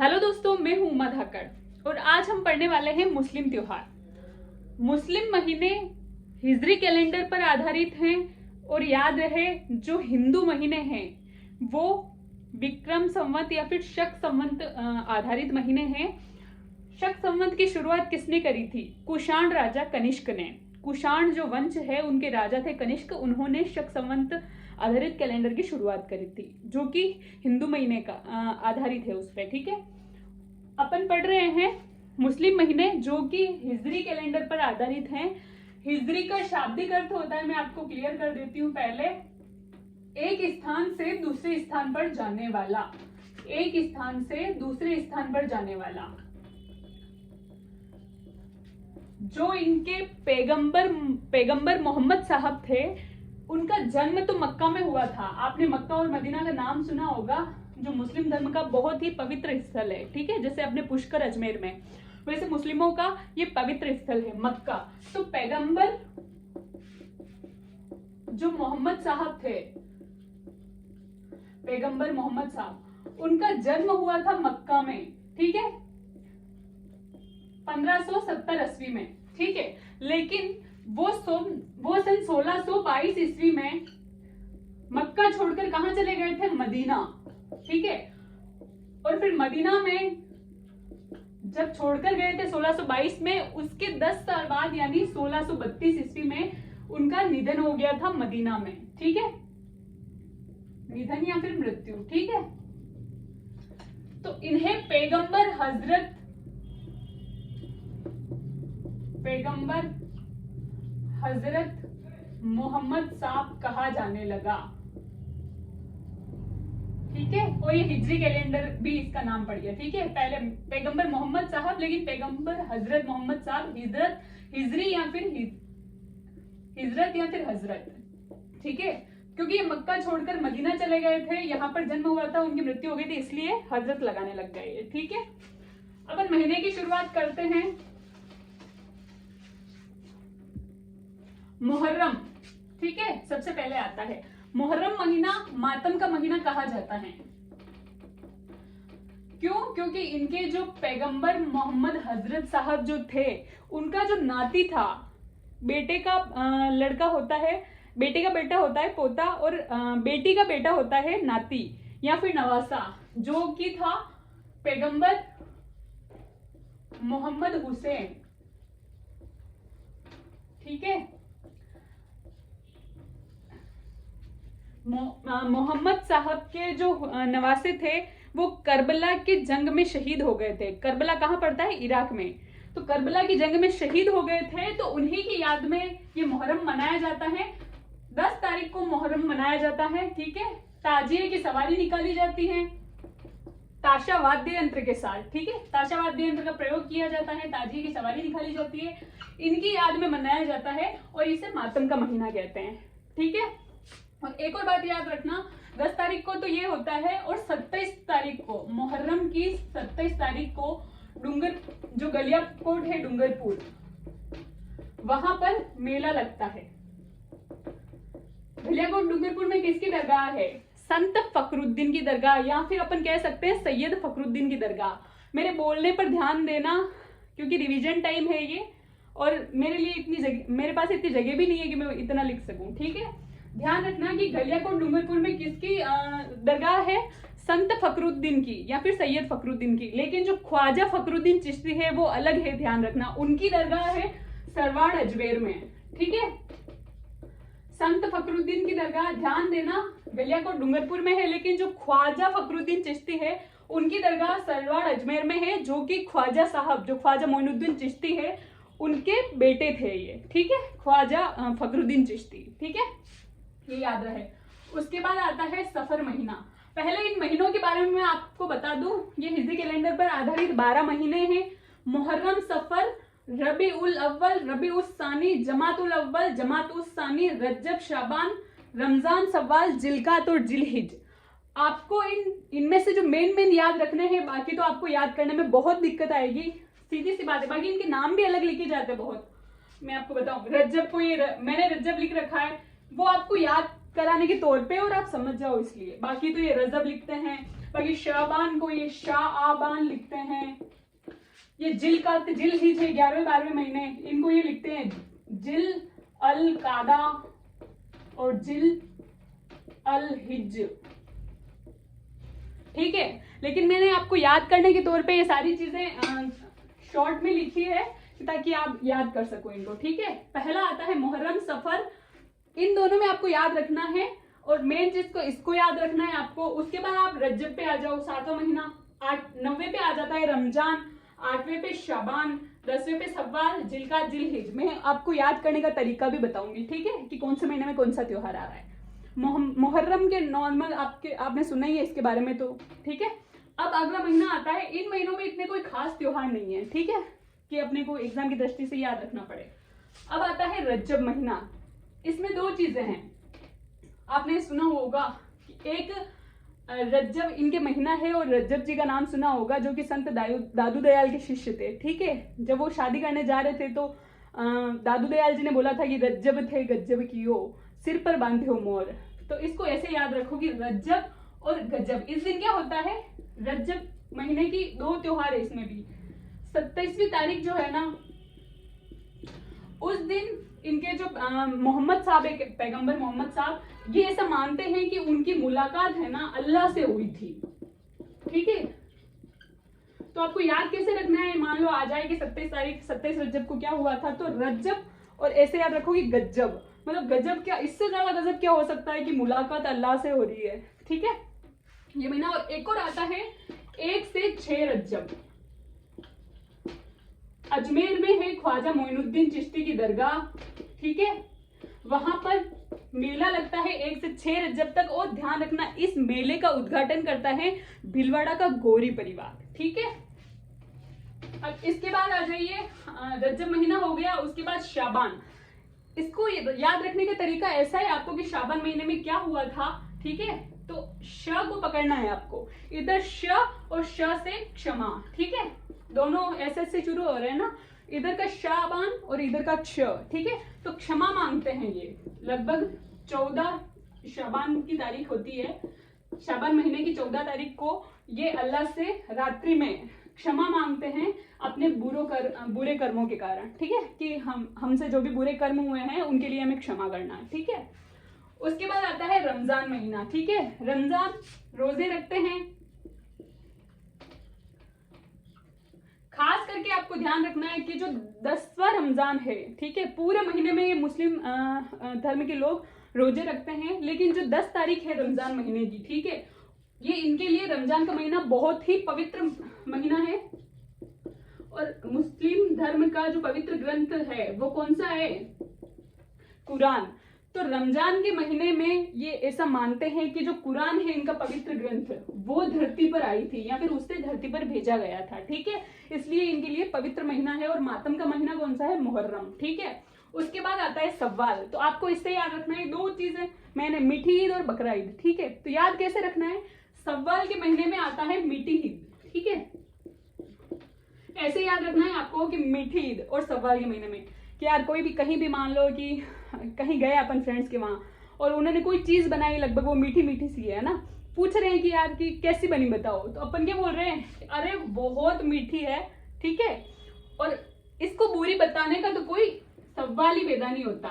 Hello दोस्तों, मैं हूं उमा धाकड़ और आज हम पढ़ने वाले हैं मुस्लिम त्योहार। मुस्लिम महीने हिजरी कैलेंडर पर आधारित हैं और याद रहे जो हिंदू महीने हैं वो विक्रम संवत या फिर शक संवत आधारित महीने हैं। शक संवत की शुरुआत किसने करी थी? कुषाण राजा कनिष्क ने। कुषाण जो वंश है उनके राजा थे कनिष्क, उन्होंने शक संवत आधारित कैलेंडर की शुरुआत करी थी जो कि हिंदू महीने का आधारित है उस पर। ठीक है, अपन पढ़ रहे हैं मुस्लिम महीने जो कि हिजरी कैलेंडर पर आधारित हैं। हिजरी का शाब्दिक अर्थ होता है, मैं आपको क्लियर कर देती हूँ पहले, एक स्थान से दूसरे स्थान पर जाने वाला। एक स्थान से दूसरे स्थान पर जाने वाला। जो इनके पैगंबर मोहम्मद साहब थे उनका जन्म तो मक्का में हुआ था। आपने मक्का और मदीना का नाम सुना होगा, जो मुस्लिम धर्म का बहुत ही पवित्र स्थल है। ठीक है, जैसे अपने पुष्कर अजमेर में, वैसे मुस्लिमों का ये पवित्र स्थल है मक्का। तो पैगंबर जो मोहम्मद साहब थे, पैगंबर मोहम्मद साहब, उनका जन्म हुआ था मक्का में। ठीक है, 1570 ईस्वी में। ठीक है, लेकिन वो सन 1622 ईस्वी में मक्का छोड़कर कहां चले गए थे? मदीना। ठीक है, और फिर मदीना में जब छोड़कर गए थे 1622 में, उसके 10 साल बाद यानी 1632 ईस्वी में उनका निधन हो गया था मदीना में। ठीक है, निधन या फिर मृत्यु। ठीक है, तो इन्हें पैगंबर हजरत मोहम्मद साहब कहा जाने लगा। ठीक है, और ये हिजरी कैलेंडर भी इसका नाम पड़ गया। ठीक है, पहले पैगंबर मोहम्मद साहब, लेकिन पैगंबर हजरत मोहम्मद साहब, हिजरी या फिर हिजरत या फिर हजरत। ठीक है, क्योंकि ये मक्का छोड़कर मदीना चले गए थे, यहाँ पर जन्म हुआ था, उनकी मृत्यु हो गई थी, इसलिए हजरत लगाने लग गए। ठीक है, अपन महीने की शुरुआत करते हैं। मुहर्रम। ठीक है, सबसे पहले आता है मुहर्रम महीना। मातम का महीना कहा जाता है। क्यों? क्योंकि इनके जो पैगंबर मोहम्मद हजरत साहब जो थे, उनका जो नाती था, बेटे का लड़का होता है, बेटे का बेटा होता है पोता, और बेटी का बेटा होता है नाती या फिर नवासा, जो कि था पैगंबर मोहम्मद हुसैन। ठीक है, मोहम्मद साहब के जो नवासे थे वो करबला की जंग में शहीद हो गए थे। करबला कहाँ पड़ता है? इराक में। तो करबला की जंग में शहीद हो गए थे, तो उन्हीं की याद में ये मुहर्रम मनाया जाता है। 10 तारीख को मुहर्रम मनाया जाता है। ठीक है, ताजिए की सवारी निकाली जाती है ताशा वाद्य यंत्र के साथ। ठीक है, ताशा वाद्य यंत्र का प्रयोग किया जाता है, ताजिए की सवारी निकाली जाती है, इनकी याद में मनाया जाता है और इसे मातम का महीना कहते हैं। ठीक है, और एक और बात याद रखना, 10 तारीख को तो ये होता है, और 27 तारीख को, मुहर्रम की 27 तारीख को जो गलियाकोट है डूंगरपुर, वहां पर मेला लगता है। गलियाकोट डूंगरपुर में किसकी दरगाह है? संत फखरुद्दीन की दरगाह, या फिर अपन कह सकते हैं सैयद फखरुद्दीन की दरगाह। मेरे बोलने पर ध्यान देना, क्योंकि रिवीजन टाइम है ये, और मेरे पास इतनी जगह भी नहीं है कि मैं इतना लिख सकूं। ठीक है, ध्यान रखना कि गलियाकोट डूंगरपुर में किसकी दरगाह है? संत फखरुद्दीन की या फिर सैयद फखरुद्दीन की। लेकिन जो ख्वाजा फखरुद्दीन चिश्ती है वो अलग है, ध्यान रखना, उनकी दरगाह है सरवाड़ अजमेर में। ठीक है, संत फखरुद्दीन की दरगाह, ध्यान देना, गलियाकोट डूंगरपुर में है, लेकिन जो ख्वाजा फखरुद्दीन चिश्ती है उनकी दरगाह सरवाड़ अजमेर में है, जो कि ख्वाजा साहब, जो ख्वाजा मोइनुद्दीन चिश्ती है, उनके बेटे थे ये। ठीक है, ख्वाजा फखरुद्दीन चिश्ती। ठीक है, ये याद रहे। उसके बाद आता है सफर महीना। पहले इन महीनों के बारे में मैं आपको बता दूं, ये हिजरी कैलेंडर पर आधारित 12 महीने हैं। मुहर्रम, सफर, रबी उल अव्वल, रबी उस सानी, जमात उल अव्वल, जमात उस सानी, रज्जब, शाबान, रमजान, सवाल, जिलकात और जिलहिज। आपको इनमें से जो मेन याद रखने हैं, बाकी तो आपको याद करने में बहुत दिक्कत आएगी, सीधी सी बात है। बाकी इनके नाम भी अलग लिखे जाते हैं बहुत, मैं आपको बताऊं। रज्जब को मैंने रज्जब लिख रखा है, वो आपको याद कराने के तौर पे और आप समझ जाओ इसलिए। बाकी तो ये रजब लिखते हैं, बाकी शाबान को ये शाआबान लिखते हैं, ये जिल हिज है 11वें 12वें महीने, इनको ये लिखते हैं जिल अल कादा और जिल अल हिज। ठीक है, लेकिन मैंने आपको याद करने के तौर पे ये सारी चीजें शॉर्ट में लिखी है ताकि आप याद कर सको इनको। ठीक है, पहला आता है मुहर्रम सफर, इन दोनों में आपको याद रखना है और मेन चीज को इसको याद रखना है आपको। उसके बाद आप रजब पे आ जाओ, 7वां महीना। 9वें पे आ जाता है रमजान, 8वें पे शाबान, 10वें पे सव्वाल, जिलकात जिलहिज। मैं आपको याद करने का तरीका भी बताऊंगी, ठीक है, कि कौन से महीने में कौन सा त्योहार आ रहा है। मुहर्रम के नॉर्मल आपने सुना ही है इसके बारे में, तो ठीक है। अब अगला महीना आता है, इन महीनों में इतने कोई खास त्योहार नहीं है, ठीक है, कि अपने को एग्जाम की दृष्टि से याद रखना पड़े। अब आता है रजब महीना, इसमें दो चीजें हैं। आपने सुना होगा कि एक रजब इनके महीना है और रजब जी का नाम सुना होगा जो कि संत दादू दयाल के शिष्य थे। ठीक है, जब वो शादी करने जा रहे थे तो दादू दयाल जी ने बोला था कि रजब थे गजब कियो, सिर पर बांधे हो मोर। तो इसको ऐसे याद रखो कि रजब और गजब। इस दिन क्या होता है, रजब महीने की दो त्योहार है इसमें भी। 27वीं तारीख जो है ना, उस दिन इनके जो मोहम्मद साहब है, पैगंबर मोहम्मद साहब, ये ऐसा मानते हैं कि उनकी मुलाकात है ना अल्लाह से हुई थी। ठीक है, तो आपको याद कैसे रखना है, मान लो आ जाए कि 27 रजब को क्या हुआ था, तो रजब और ऐसे याद रखो कि गजब, मतलब गजब क्या, इससे ज्यादा गजब क्या हो सकता है कि मुलाकात अल्लाह से हो रही है। ठीक है, ये महीना। और एक और आता है 1 से 6 रजब, अजमेर में है ख्वाजा मोइनुद्दीन चिश्ती की दरगाह। ठीक है, वहां पर मेला लगता है 1 से 6 रजब तक। और ध्यान रखना, इस मेले का उद्घाटन करता है भीलवाड़ा का गौरी परिवार। ठीक है, अब इसके बाद आ जाइए, रजब महीना हो गया, उसके बाद शाबान। इसको याद रखने का तरीका ऐसा है आपको कि शाबान महीने में क्या हुआ था। ठीक है, तो श को पकड़ना है आपको, इधर श और श से क्षमा। ठीक है, दोनों ऐसे से शुरू हो रहे हैं ना, इधर का शाबान और इधर का क्ष। ठीक है, तो क्षमा मांगते हैं। ये लगभग 14 शाबान की तारीख होती है, शाबान महीने की 14 तारीख को ये अल्लाह से रात्रि में क्षमा मांगते हैं अपने बुरे कर्मों के कारण। ठीक है, कि हमसे जो भी बुरे कर्म हुए हैं उनके लिए हमें क्षमा करना है। ठीक है, उसके बाद आता है रमजान महीना। ठीक है, रमजान रोजे रखते हैं। खास करके आपको ध्यान रखना है कि जो 10वां रमजान है, ठीक है, पूरे महीने में ये मुस्लिम धर्म के लोग रोजे रखते हैं, लेकिन जो 10 तारीख है रमजान महीने की, ठीक है, ये इनके लिए रमजान का महीना बहुत ही पवित्र महीना है। और मुस्लिम धर्म का जो पवित्र ग्रंथ है वो कौन सा है, कुरान। तो रमजान के महीने में ये ऐसा मानते हैं कि जो कुरान है इनका पवित्र ग्रंथ, वो धरती पर आई थी या फिर उससे धरती पर भेजा गया था। ठीक है, इसलिए इनके लिए पवित्र महीना है। और मातम का महीना कौन सा है, मुहर्रम। ठीक है, उसके बाद आता है सव्वाल। तो आपको इससे याद रखना है दो चीजें मैंने, मीठी ईद और बकरा ईद। ठीक है, तो याद कैसे रखना है, सव्वाल के महीने में आता है मीठी ईद। ठीक है, ऐसे याद रखना है आपको कि मीठी ईद और सव्वाल के महीने में, कि यार कोई भी कहीं भी मान लो कि कहीं गए अपन फ्रेंड्स के वहां और उन्होंने कोई चीज बनाई, लगभग वो मीठी मीठी सी है ना, पूछ रहे हैं कि यार कि कैसी बनी बताओ, तो अपन क्या बोल रहे हैं, अरे बहुत मीठी है। ठीक है, और इसको बुरी बताने का तो कोई सवाल ही पैदा नहीं होता।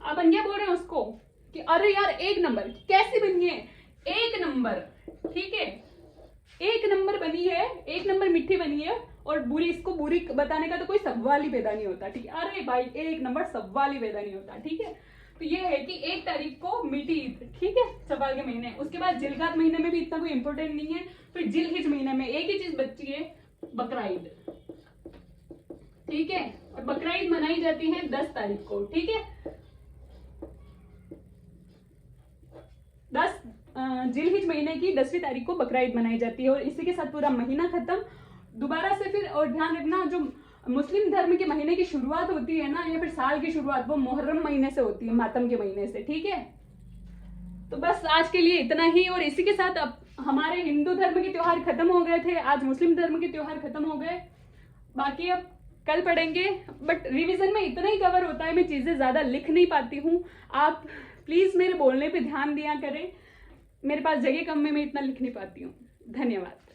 अपन क्या बोल रहे हैं उसको कि अरे यार 1 नंबर, कैसी बनी है, 1 नंबर। ठीक है, 1 नंबर बनी है, 1 नंबर मीठी बनी है, और बुरी, इसको बुरी बताने का तो कोई सवाल ही पैदा नहीं होता। ठीक है, अरे भाई 1 नंबर, सवाल ही पैदा नहीं होता। ठीक है, तो ये है कि 1 तारीख को मीठी ईद। ठीक है, सवाल के महीने। उसके बाद जिलकात महीने में भी इतना कोई इंपॉर्टेंट नहीं है। फिर जिलहिज महीने में एक ही चीज बची है, बकरा ईद। ठीक है, और बकरा ईद मनाई जाती है 10 तारीख को। ठीक है, 10 जिलहिज महीने की 10वीं तारीख को बकरा ईद मनाई जाती है। और इसी के साथ पूरा महीना खत्म। दोबारा से फिर, और ध्यान रखना, जो मुस्लिम धर्म के महीने की शुरुआत होती है ना, या फिर साल की शुरुआत, वो मुहर्रम महीने से होती है, मातम के महीने से। ठीक है, तो बस आज के लिए इतना ही। और इसी के साथ अब हमारे हिंदू धर्म के त्योहार खत्म हो गए थे, आज मुस्लिम धर्म के त्योहार खत्म हो गए। बाकी अब कल पढ़ेंगे, बट रिवीजन में इतना ही कवर होता है, मैं चीज़ें ज़्यादा लिख नहीं पाती हूँ। आप प्लीज़ मेरे बोलने पे ध्यान दिया करें, मेरे पास जगह कम में मैं इतना लिख नहीं पाती हूँ। धन्यवाद।